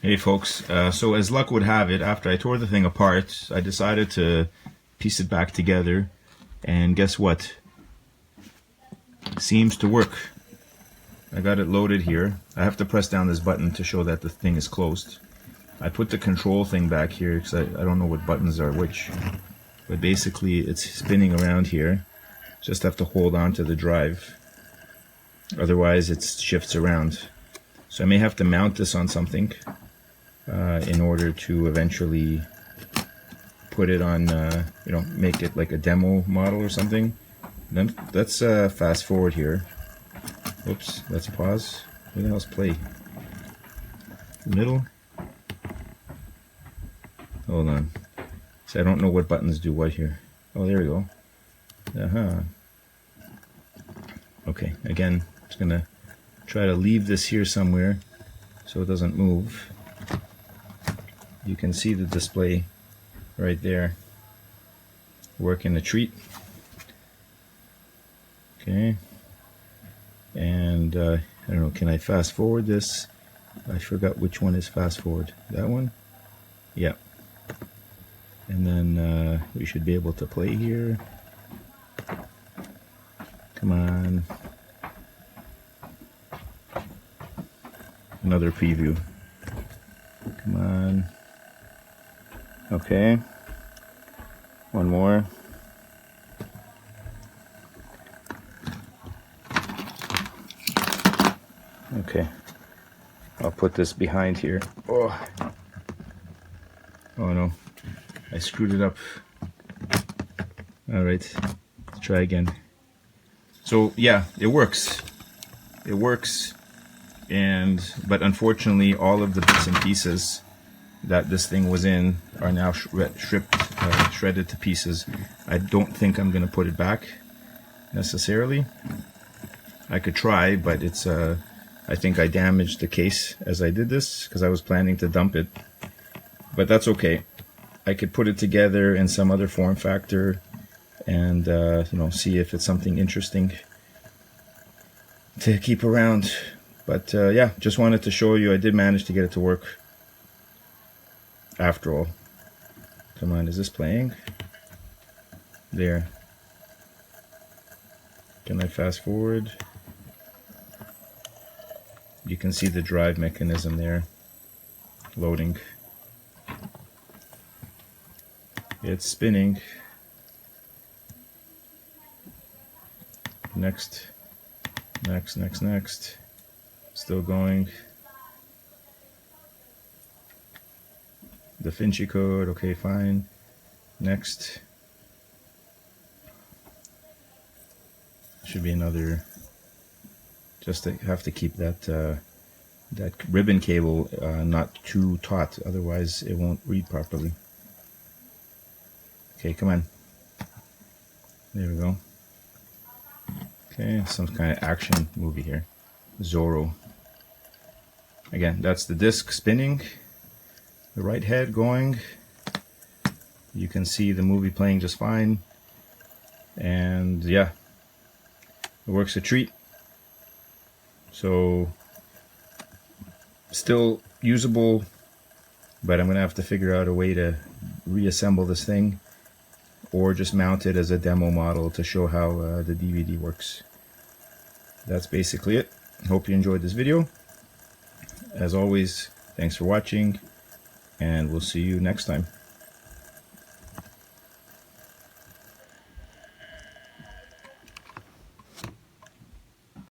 Hey folks, so as luck would have it, after I tore the thing apart, I decided to piece it back together, and guess what? Seems to work. I got it loaded here. I have to press down this button to show that the thing is closed. I put the control thing back here because I don't know what buttons are which, but basically it's spinning around here. Just have to hold on to the drive, otherwise it shifts around. So I may have to mount this on something in order to eventually put it on, make it like a demo model or something. Then let's fast forward here. Oops, let's pause. Where the hell's play? Middle? Hold on. So I don't know what buttons do what here. Oh, there we go. Okay, again, just gonna try to leave this here somewhere so it doesn't move. You can see the display right there. Working a treat. Okay. And I don't know, can I fast forward this? I forgot which one is fast forward. That one? Yeah. And then we should be able to play here. Come on. Another preview. Come on. Okay. One more. Okay. I'll put this behind here. Oh no. I screwed it up. Alright. Let's try again. So yeah, it works. It works. But unfortunately all of the bits and pieces that this thing was in are now shredded to pieces. I don't think I'm gonna put it back necessarily. I could try, but it's I think I damaged the case as I did this because I was planning to dump it, but that's okay. I could put it together in some other form factor and see if it's something interesting to keep around. But yeah, just wanted to show you I did manage to get it to work after all. Come on, is this playing? There. Can I fast forward? You can see the drive mechanism there. Loading. It's spinning. Next. Next, next, next. Still going. Da Vinci code, okay, fine. Next. Should be another. Just to have to keep that that ribbon cable not too taut, otherwise it won't read properly. Okay, come on. There we go. Okay, some kind of action movie here. Zorro. Again, that's the disc spinning. The right head going. You can see the movie playing just fine. And yeah, it works a treat. So, still usable, but I'm going to have to figure out a way to reassemble this thing or just mount it as a demo model to show how the DVD works. That's basically it. Hope you enjoyed this video. As always, thanks for watching, and we'll see you next time.